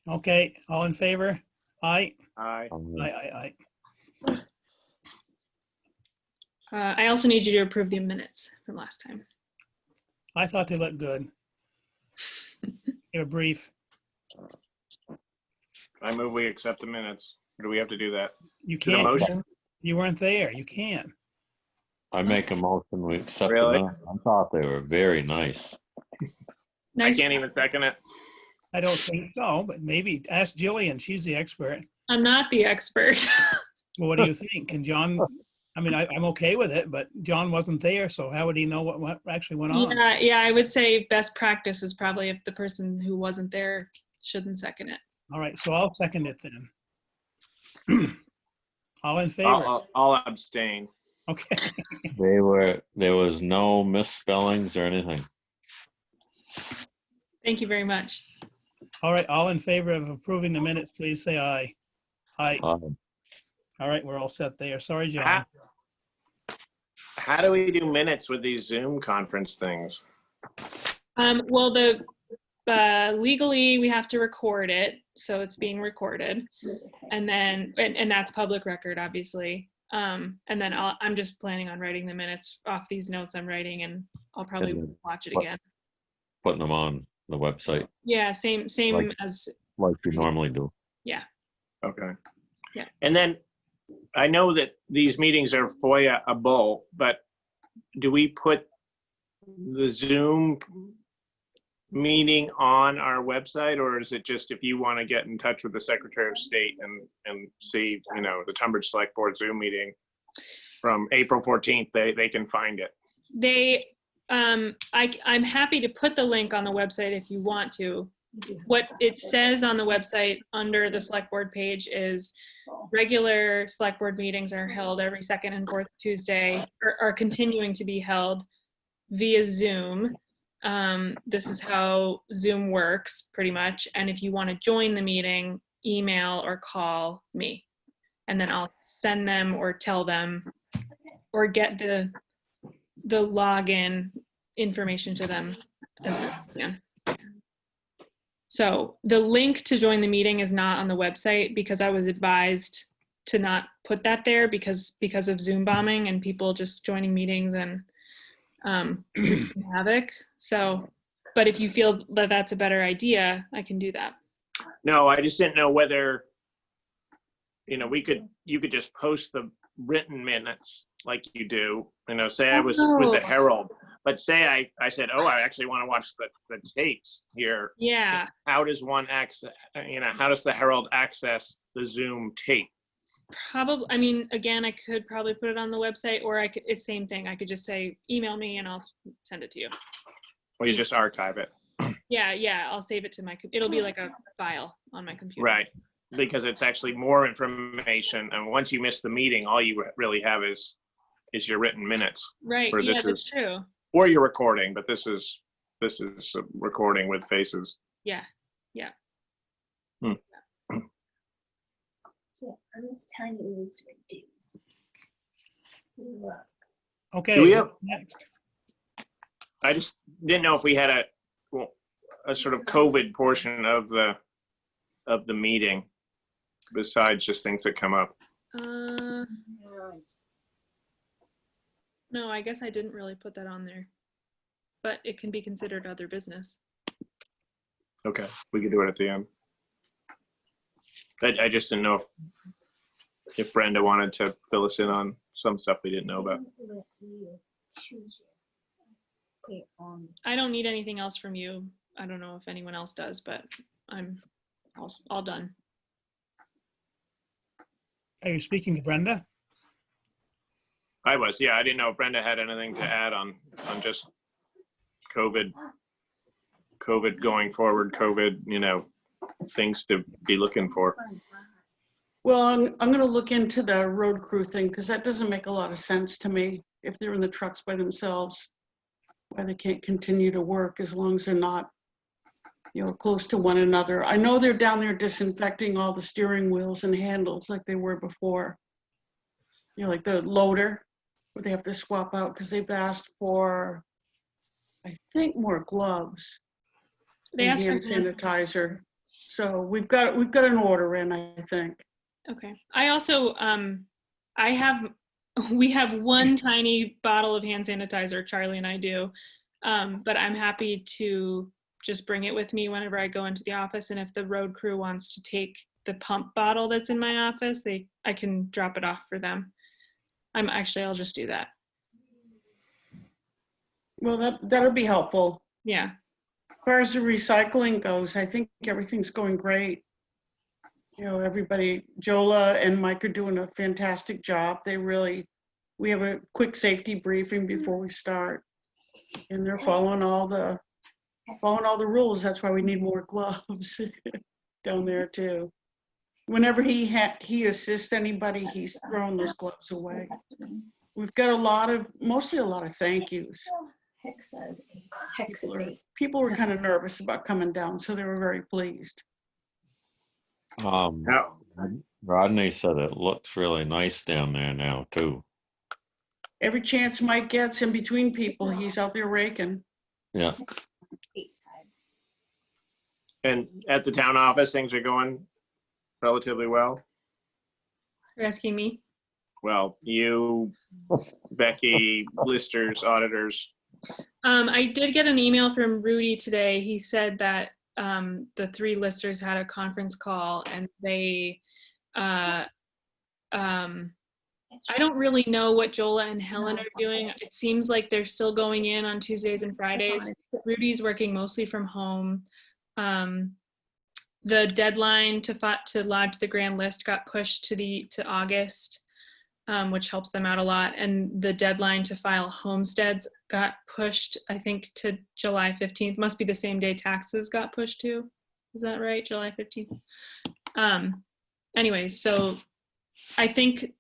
Okay, all in favor? Aye. Aye. Aye. I also need you to approve the minutes from last time. I thought they looked good. They were brief. I move we accept the minutes. Or do we have to do that? You Is it a can't. motion? You weren't there. You can't. I make a motion we accept Really? them. I thought they were very nice. Nice. I can't even second it. I don't think so, but maybe ask Jillian. She's the expert. I'm not the expert. Well, what do you think? Can John, I mean, I'm okay with it, but John wasn't there, so how would he know what actually went on? Yeah, I would say best practice is probably if the person who wasn't there shouldn't second it. All right, so I'll second it then. All in favor? I'll abstain. Okay. There was no misspellings or anything. Thank you very much. All right, all in favor of approving the minutes, please say aye. Aye. All right, we're all set there. Sorry, John. How do we do minutes with these Zoom conference things? Well, legally we have to record it, so it's being recorded, and then and that's public record, obviously. And then I'm just planning on writing the minutes off these notes I'm writing, and I'll probably watch it again. Putting them on the website Yeah, same as. like you normally do. Yeah. Okay. Yeah. And then I know that these meetings are FOIA-able, but do we put the Zoom meeting on our website, or is it just if you want to get in touch with the Secretary of State and see, the Tunbridge Select Board Zoom meeting from April 14th, they can find it? I'm happy to put the link on the website if you want to. What it says on the website under the select board page is regular select board meetings are held every second and fourth Tuesday, or are continuing to be held via Zoom. This is how Zoom works pretty much. And if you want to join the meeting, email or call me, and then I'll send them or tell them or get the login information to them as best I can. So the link to join the meeting is not on the website because I was advised to not put that there because of Zoom bombing and people just joining meetings and wreaking havoc. So, but if you feel that that's a better idea, I can do that. No, I just didn't know whether, you could just post the written minutes like you do, say I was with the Herald, but say I said, oh, I actually want to watch the tapes here. Yeah. How does one access, how does the Herald access the Zoom tape? Probably, I mean, again, I could probably put it on the website or it's same thing. I could just say, email me and I'll send it to you. Or you just archive it. Yeah, I'll save it to it'll be like a file on my computer. Right, because it's actually more information. And once you miss the meeting, all you really have is your written minutes. Right, Or yeah, this that's is, true. or your recording, but this is a recording with faces. Yeah. So I'm just telling you what it's going to do. Okay. Do we have- next. I just didn't know if we had a sort of COVID portion of the meeting besides just things that come up. No, I guess I didn't really put that on there, but it can be considered other business. Okay, we could do it at the end. I just didn't know if Brenda wanted to fill us in on some stuff we didn't know about. I don't need anything else from you. I don't know if anyone else does, but I'm all done. Are you speaking to Brenda? I was, yeah. I didn't know if Brenda had anything to add on just COVID going forward, COVID, things to be looking for. Well, I'm going to look into the road crew thing because that doesn't make a lot of sense to me. If they're in the trucks by themselves, why they can't continue to work as long as they're not, close to one another. I know they're down there disinfecting all the steering wheels and handles like they were before. Like the loader, where they have to swap out because they've asked for, I think, more gloves They and asked for hand sanitizer. So we've got an order in, I think. Okay. I also, we have one tiny bottle of hand sanitizer, Charlie and I do, but I'm happy to just bring it with me whenever I go into the office. And if the road crew wants to take the pump bottle that's in my office, I can drop it off for them. I'll just do that. Well, that'll be helpful. Yeah. As far as the recycling goes, I think everything's going great. Everybody, Jola and Mike are doing a fantastic job. We have a quick safety briefing before we start, and they're following all the rules. That's why we need more gloves down there too. Whenever he assists anybody, he's throwing those gloves away. We've got mostly a lot of thank yous. People were kind of nervous about coming down, so they were very pleased. Rodney said it looks really nice down there now too. Every chance Mike gets in between people, he's out there raking. Yeah. And at the town office, things are going relatively well. You're asking me? Well, you, Becky, listers, auditors. I did get an email from Rudy today. He said that the 3 listers had a conference call and they, I don't really know what Jola and Helen are doing. It seems like they're still going in on Tuesdays and Fridays. Rudy's working mostly from home. The deadline to lodge the grand list got pushed to August, which helps them out a lot. And the deadline to file homesteads got pushed, I think, to July 15th. Must be the same day taxes got pushed to. Is that right? July 15th. Anyways, so I think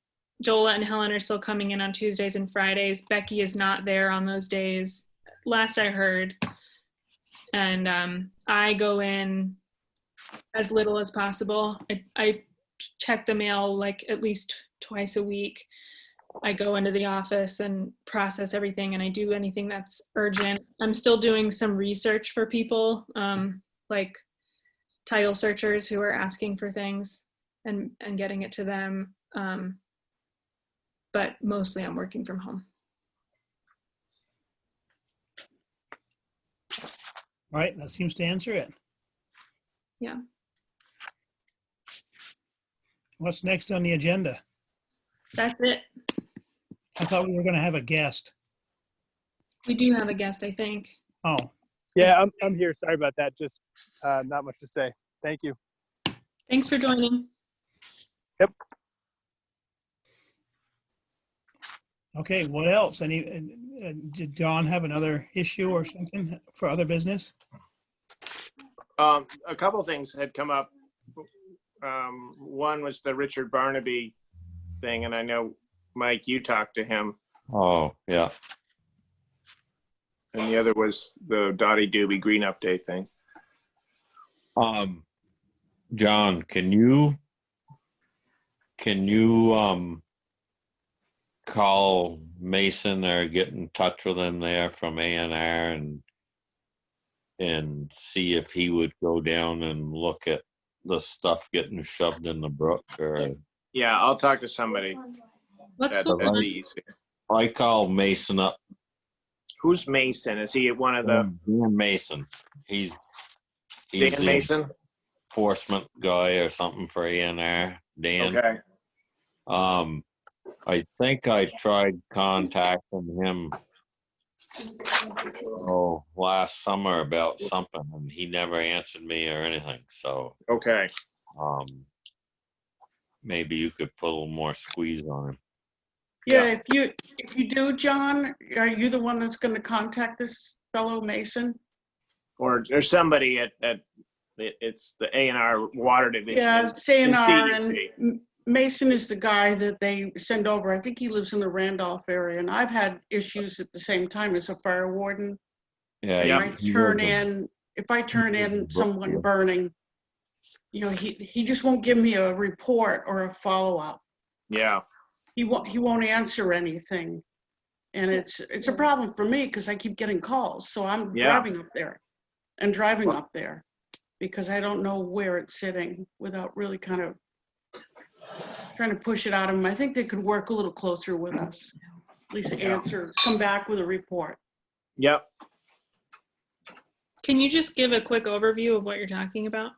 Jola and Helen are still coming in on Tuesdays and Fridays. Becky is not there on those days, last I heard. And I go in as little as possible. I check the mail like at least twice a week. I go into the office and process everything, and I do anything that's urgent. I'm still doing some research for people, like title searchers who are asking for things and getting it to them. But mostly I'm working from home. All right, that seems to answer it. Yeah. What's next on the agenda? That's it. I thought we were going to have a guest. We do have a guest, I think. Oh, Yeah, I'm here. Sorry about that. Just not much to say. Thank you. Thanks for joining. okay. What else? Did John have another issue or something for other business? A couple things had come up. One was the Richard Barnaby thing, and I know, Mike, you talked to him. Oh, yeah. And the other was the Dottie Doobie Green Up Day thing. John, can you call Mason or get in touch with him there from A&R and see if he would go down and look at the stuff getting shoved in the brook? Or Yeah, I'll talk to somebody. What's That'd going on? be easy. I called Mason up. Who's Mason? Is he one of the Dan Mason. He's Dan the Mason? enforcement guy or something for A&R. Dan. Okay. I think I tried contacting him last summer about something, and he never answered me or anything. So Okay. maybe you could put a little more squeeze on him. Yeah, if you do, John, are you the one that's going to contact this fellow Mason? Or there's somebody at it's the A&R Water Division. Yeah, it's A&R, CDC. and Mason is the guy that they send over. I think he lives in the Randolph area, and I've had issues at the same time as a fire warden. Yeah, If I turn in someone burning, he just won't give me a report or a follow-up. Yeah. He won't answer anything, and it's a problem for me because I keep getting calls. So I'm driving up there because I don't know where it's sitting without really kind of trying to push it out of them. I think they could work a little closer with us, at least come back with a report. Yep. Can you just give a quick overview of what you're talking about?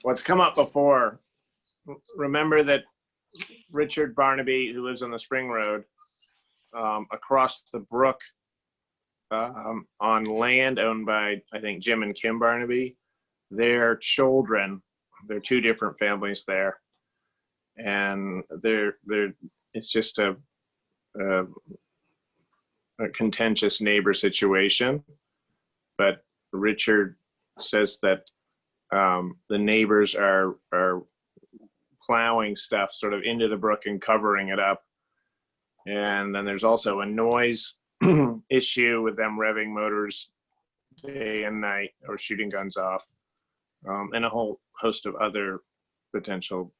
What's come up before, remember that Richard Barnaby, who lives on the Spring Road, across the brook on land owned by, I think, Jim and Kim Barnaby, their children, there are two different families there. And it's just a contentious neighbor situation. But Richard says that the neighbors are plowing stuff sort of into the brook and covering it up. And then there's also a noise issue with them revving motors day and night or shooting guns off, and a whole host of other potential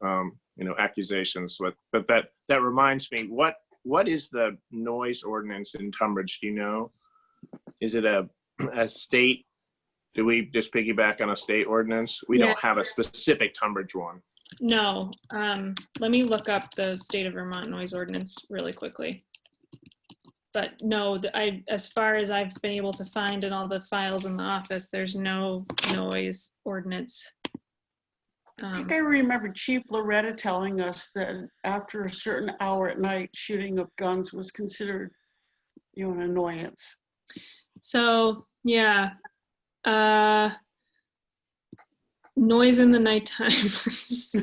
accusations. But that reminds me, what is the noise ordinance in Tunbridge? Do you know? Is it a state? Do we just piggyback on a state ordinance? We don't have a specific Tunbridge one. No. Let me look up the state of Vermont noise ordinance really quickly. But no, as far as I've been able to find in all the files in the office, there's no noise ordinance. I think I remember Chief Loretta telling us that after a certain hour at night, shooting of guns was considered, an annoyance. So yeah, noise in the nighttime. It's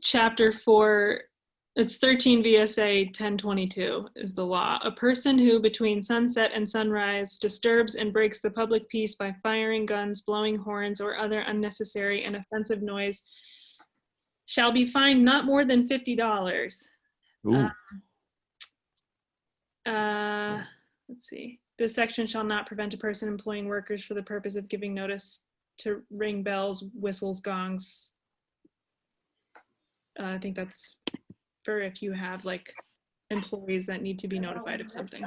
Chapter 4. It's 13 VSA 1022 is the law. A person who between sunset and sunrise disturbs and breaks the public peace by firing guns, blowing horns, or other unnecessary and offensive noise shall be fined not more than $50. Let's see. This section shall not prevent a person employing workers for the purpose of giving notice to ring bells, whistles, gongs, I think that's for if you have like employees that need to be notified of something.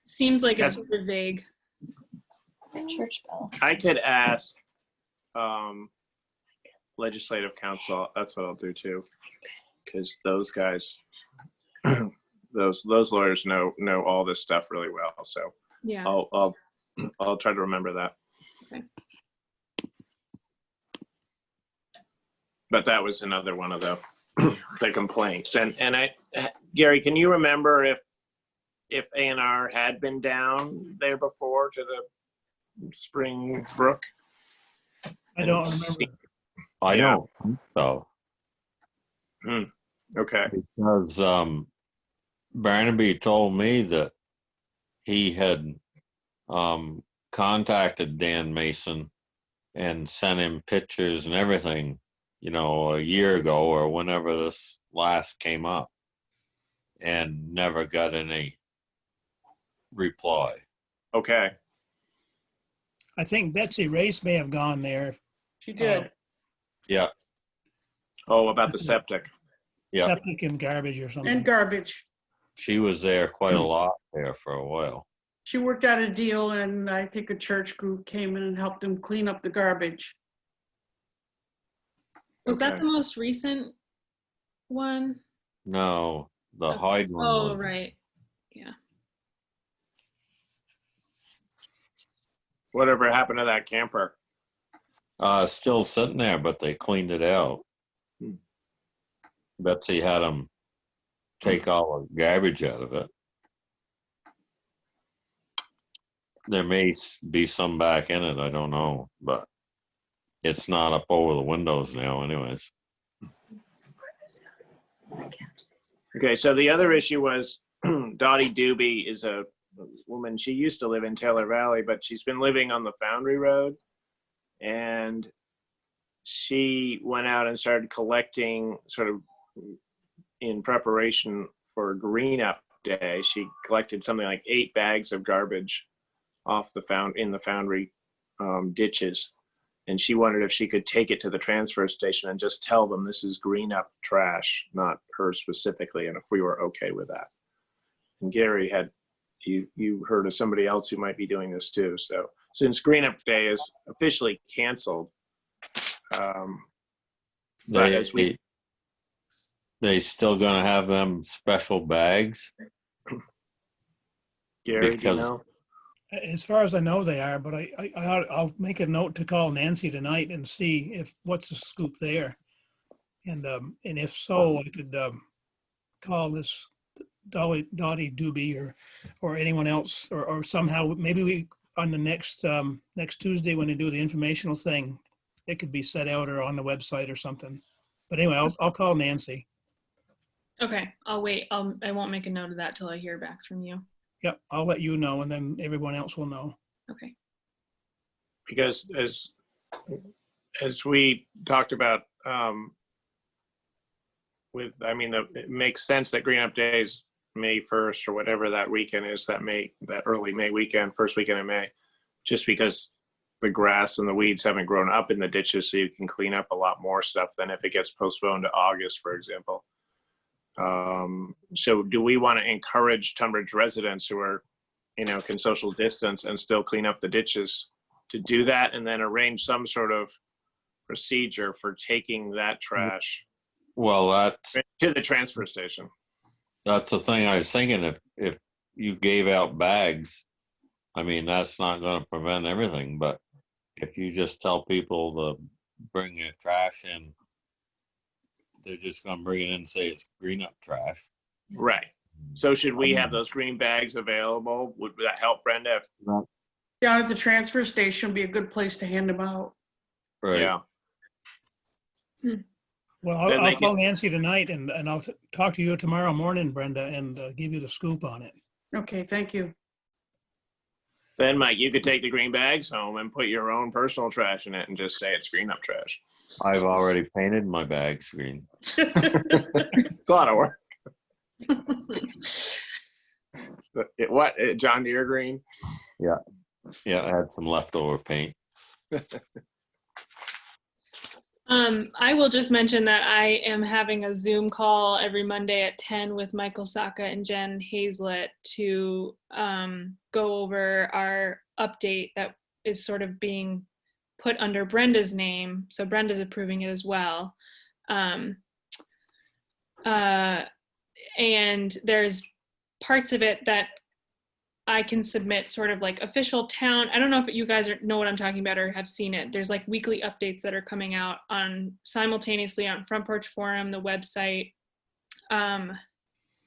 Seems like it's sort of vague. Church bell. I could ask legislative council. That's what I'll do too, because those guys, those lawyers know all this stuff really well. So Yeah. I'll try to remember that. Okay. But that was another one of the complaints. And Gary, can you remember if A&R had been down there before to the Spring Brook? I don't remember. I Yeah. don't think so. Okay. Because Barnaby told me that he had contacted Dan Mason and sent him pictures and everything, a year ago or whenever this last came up, and never got any reply. Okay. I think Betsy Race may have gone there. She did. Yeah, Oh, about the septic. yeah. Septic and garbage or something. And garbage. She was there quite a lot there for a while. She worked out a deal, and I think a church group came in and helped them clean up the garbage. Was that Okay. the most recent one? No, the Hyde one Oh, was. right. Yeah. Whatever happened to that camper? Still sitting there, but they cleaned it out. Betsy had them take all the garbage out of it. There may be some back in it, I don't know, but it's not up over the windows now anyways. Okay, so the other issue was Dottie Doobie is a woman. She used to live in Taylor Valley, but she's been living on the Foundry Road. And she went out and started collecting, sort of in preparation for Green Up Day. She collected something like 8 bags of garbage off the Foundry ditches. And she wondered if she could take it to the transfer station and just tell them this is Green Up trash, not her specifically, and if we were okay with that. And Gary, you heard of somebody else who might be doing this too. So since Green Up Day is officially canceled, but as they still gonna have them special bags? Gary, because- do you know? As far as I know, they are, but I'll make a note to call Nancy tonight and see what's the scoop there. And if so, I could call this Dottie Doobie or anyone else, or somehow maybe we on the next Tuesday when they do the informational thing, it could be set out or on the website or something. But anyway, I'll call Nancy. Okay, I'll wait. I won't make a note of that till I hear back from you. Yep, I'll let you know, and then everyone else will know. Okay. Because as we talked about, it makes sense that Green Up Day is May 1st or whatever that weekend is, that early May weekend, first weekend in May, just because the grass and the weeds haven't grown up in the ditches, so you can clean up a lot more stuff than if it gets postponed to August, for example. So do we want to encourage Tunbridge residents who are, can social distance and still clean up the ditches to do that, and then arrange some sort of procedure for taking that trash Well, that's to the transfer station? the thing I was thinking. If you gave out bags, that's not going to prevent everything. But if you just tell people to bring their trash in, they're just going to bring it in and say it's Green Up trash. Right. So should we have those green bags available? Would that help, Brenda? Down at the transfer station would be a good place to hand them out. Right. Yeah. Well, Then I'll they call Nancy tonight, and I'll talk to you tomorrow morning, Brenda, and give you the scoop on it. Okay, thank you. Then, Mike, you could take the green bags home and put your own personal trash in it and just say it's Green Up trash. I've already painted my bags green. It's a lot of work. What, John Deere green? Yeah, I had some leftover paint. I will just mention that I am having a Zoom call every Monday at 10 with Michael Saka and Jen Hazlett to go over our update that is sort of being put under Brenda's name. So Brenda's approving it as well. And there's parts of it that I can submit sort of like official town. I don't know if you guys know what I'm talking about or have seen it. There's like weekly updates that are coming out on simultaneously on Front Porch Forum, the website, The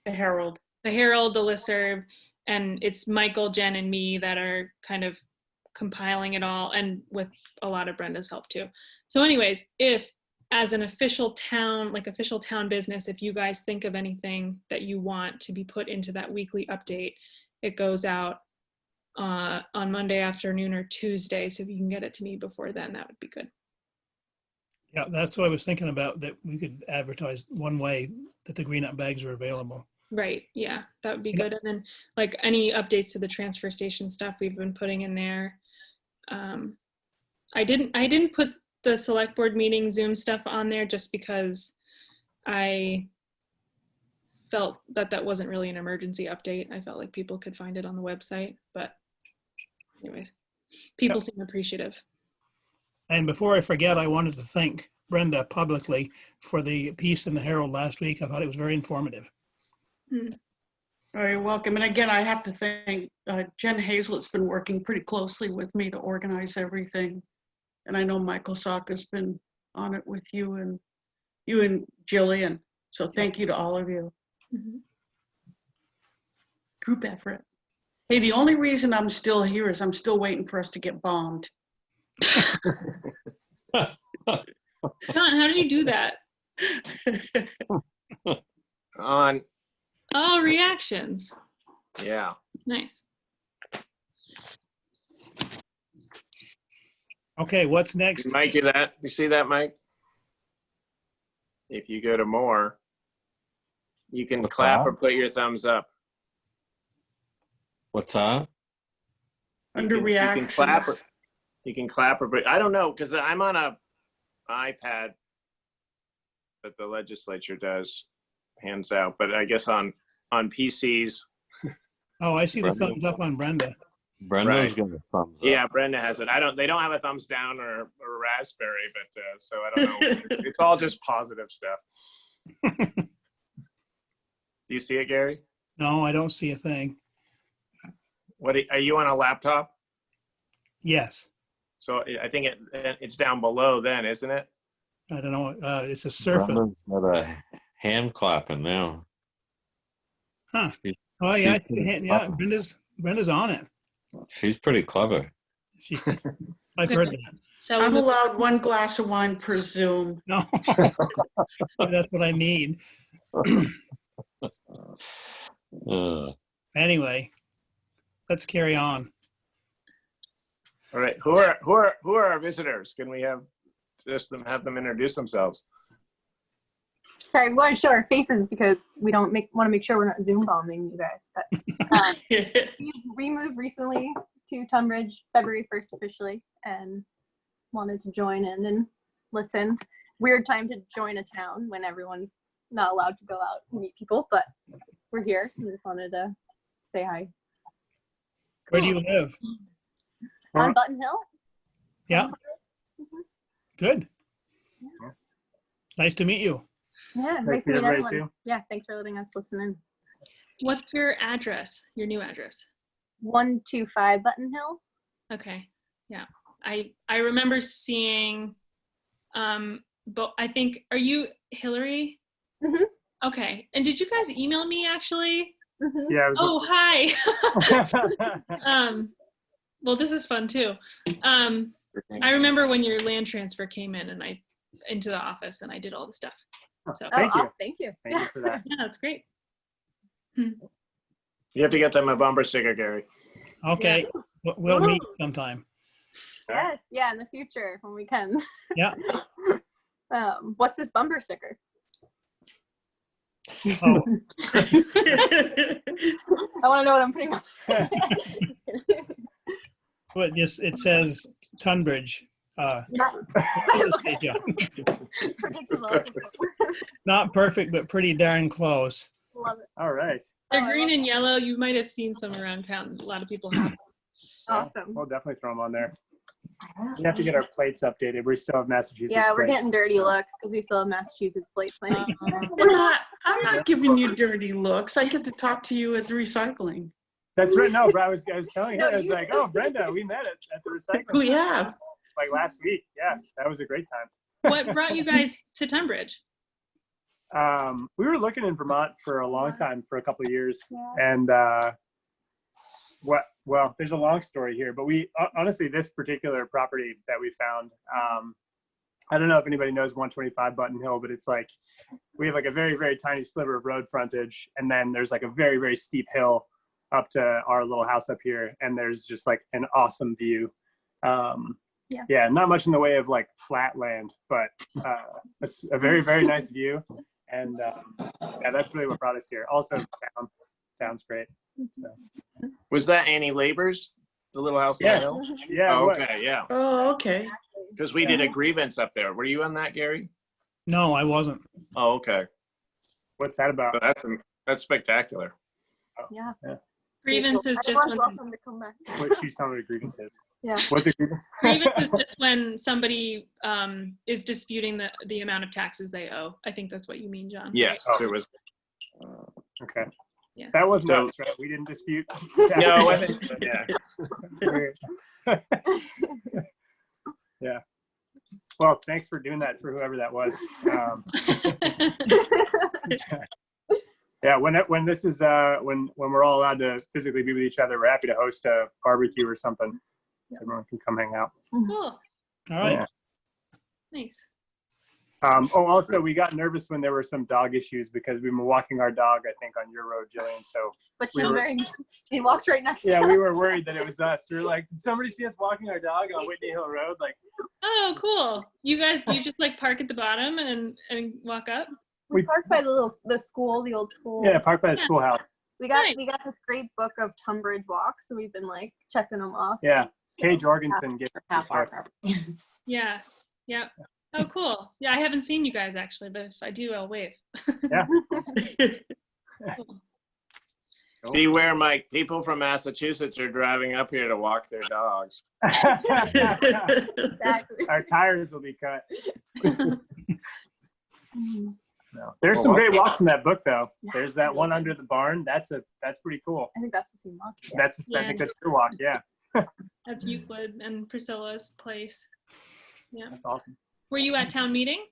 Herald. the Herald, the listserv, and it's Michael, Jen, and me that are kind of compiling it all, and with a lot of Brenda's help too. So anyways, if as an official town, like official town business, if you guys think of anything that you want to be put into that weekly update, it goes out on Monday afternoon or Tuesday. So if you can get it to me before then, that would be good. Yeah, that's what I was thinking about, that we could advertise one way that the Green Up bags are available. Right. Yeah, that would be Yeah. good. And then like any updates to the transfer station stuff we've been putting in there. I didn't put the select board meeting Zoom stuff on there just because I felt that that wasn't really an emergency update. I felt like people could find it on the website, but anyways, people seem appreciative. And before I forget, I wanted to thank Brenda publicly for the piece in the Herald last week. I thought it was very informative. Oh, you're welcome. And again, I have to thank Jen Hazlett's been working pretty closely with me to organize everything. And I know Michael Saka's been on it with you and Jillian. So thank you to all of you. Mhm. Group effort. Hey, the only reason I'm still here is I'm still waiting for us to get bombed. John, how did you do that? On, Oh, reactions. yeah. Nice. Okay, what's next? You might do that. You see that, Mike? If you go to more, you can What's clap that? or put your thumbs up. What's that? Under You can reactions. clap or, you can clap or put, I don't know, because I'm on a iPad that the legislature does, hands out, but I guess on PCs, Oh, I see the Brenda. thumbs up on Brenda. Brenda's Right. got a thumbs up. yeah, Brenda has it. They don't have a thumbs down or a raspberry, but so I don't know. It's all just positive stuff. Do you see it, Gary? No, I don't see a thing. What are you on a laptop? Yes. So I think it's down below then, isn't it? I don't know. It's a surface. Brenda's got a hand clapping now. Huh. She- Oh, yeah. she's pretty Yeah, clever. Brenda's on it. She's pretty clever. She, I've heard that. Shall we I'm move- allowed one glass of wine per Zoom. No. That's what I need. Anyway, let's carry on. All right. Who are our visitors? Can we have have them introduce themselves? Sorry, we want to show our faces because we don't want to make sure we're not Zoom bombing you guys. But we moved recently to Tunbridge, February 1st officially, and wanted to join in and listen. Weird time to join a town when everyone's not allowed to go out and meet people, but we're here. We just wanted to say hi. Where do you live? On Button Hill. Yeah. Mhm. Good. Nice to meet you. Yeah, Nice nice to to meet meet everybody, everyone. too. Yeah, thanks for letting us listen in. What's your address? Your new address? 125 Button Hill. Okay. Yeah. I remember seeing, but I think, are you Hillary? Mhm. Okay. And did you guys email me actually? Mhm. Yeah, it Oh, hi. was Well, this is fun too. I remember when your land transfer came in and into the office and I did all the stuff. So Oh, Thank you. awesome. Thank you. Thank you for that. yeah, that's great. You have to get them a bumper sticker, Gary. Okay. We'll meet sometime. Yes, yeah, in the future when we can. Yeah. What's this bumper sticker? Oh, I want to know what I'm putting on. Just kidding. but just, it says Tunbridge Yeah. Predictable. Not perfect, but pretty darn close. Love it. All right. They're Oh, I green love and yellow. You might have seen some around town. A lot of people have. Awesome. We'll definitely throw them on there. We have to get our plates updated. We still have Massachusetts. Yeah, we're plates, getting dirty so- looks because we still have Massachusetts plates. I'm not giving you dirty looks. I get to talk to you at the recycling. That's right. No, but I was telling her, No, I was you- like, oh, Brenda, we met at the recycling. We have. Like last week. Yeah, that was a great time. What brought you guys to Tunbridge? We were looking in Vermont for a long time, for a couple of years, and well, there's a long story here, but we honestly, this particular property that we found, I don't know if anybody knows 125 Button Hill, but it's like we have like a very, very tiny sliver of road frontage, and then there's like a very, very steep hill up to our little house up here, and there's just like an awesome view. Yeah, not much in the way of like flat land, but a very, very nice view. And yeah, that's really what brought us here. Also, town's great. So. Was that Annie Labor's, the little house? on the Yes. hill? Yeah. Oh, it was. okay, yeah. Oh, okay. Because we did a grievance up there. Were you on that, Gary? No, I wasn't. Oh, okay. What's that about? So that's spectacular. Yeah. Grievance is just Everyone's when welcome to come back. What she's telling me a grievance is. Yeah. What's a grievance? grievance is just when somebody is disputing the amount of taxes they owe. I think that's what you mean, John. Yes, Oh. there was. Okay. Yeah. That wasn't So- us, right? We didn't dispute. No, I think, yeah. Yeah. Well, thanks for doing that for whoever that was. Yeah, when this is when we're all allowed to physically be with each other, we're happy to host a barbecue or something, so everyone can come hang out. Cool. All right. Yeah. Nice. Oh, also, we got nervous when there were some dog issues because we were walking our dog, I think, on your road, Jillian. So But We she's were- very, she walks right next to yeah, us. we were worried that it was us. We were like, did somebody see us walking our dog on Whitney Hill Road? Like, Oh, cool. You guys, do you just like park at the bottom and walk up? We we- parked by the school, the old school. yeah, parked by the Yeah. schoolhouse. We got Nice. this great book of Tunbridge walks, so we've been like checking them off. Yeah, Kay Jorgensen gave Half our property. Yeah. Yeah. Oh, cool. Yeah, I haven't seen you guys actually, but if I do, I'll wave. Yeah. Cool. beware, Mike. People from Massachusetts are driving up here to walk their dogs. Exactly. Our tires will be cut. Mhm. No. There's some great walks in that book, though. There's that one under the barn. That's pretty cool. I think that's the same walk. Yeah. I think that's your walk. Yeah, That's Euclid and Priscilla's place. Yeah. that's awesome. Were you at town meeting?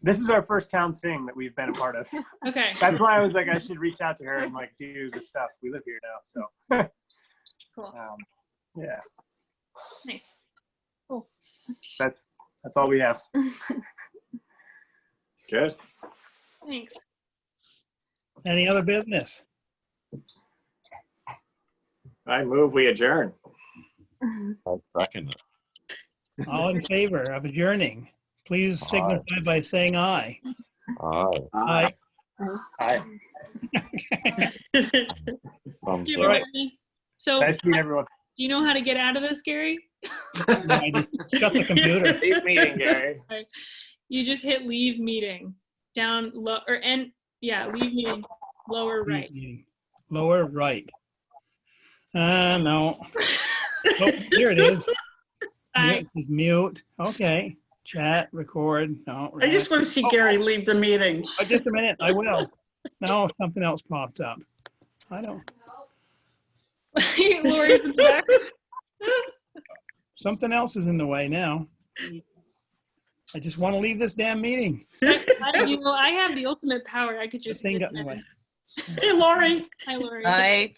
This is our first town thing that we've been a part of. Okay. That's why I was like, I should reach out to her and like do the stuff. We live here now, so Cool. yeah, Nice. that's all we have. Good. Thanks. Any other business? I move we adjourn. I second it. All in favor of adjourning, please Aye. signify by saying aye. Aye. Aye. Hi. Sounds Do you good. have right. any- So Nice to meet everyone. do you know how to get out of this, Gary? I just shut the computer. Leave meeting, Gary. You just hit leave meeting down low or end. Yeah, leave meeting lower right. Lower right. No. Oh, here it is. Bye. Mute is mute. Okay. Chat, record. No. I just want to see Gary leave the meeting. Oh, just a minute. I will. No, something else popped up. I don't. Lori's in the back. Something else is in the way now. I just want to leave this damn meeting. You know, I have the ultimate power. I could This just thing hit got in the end. way. Hey, Lori, Hi, Lori. Hi.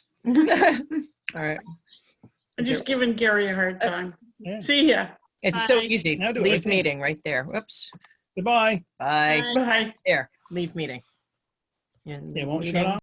All right. I'm just giving Gary a hard time. Yeah. See ya. It's so Bye. easy. Now do it, I Leave think. meeting right there. Whoops. Goodbye. Bye. Bye. Bye. There. Leave meeting. And They won't shut meeting. off?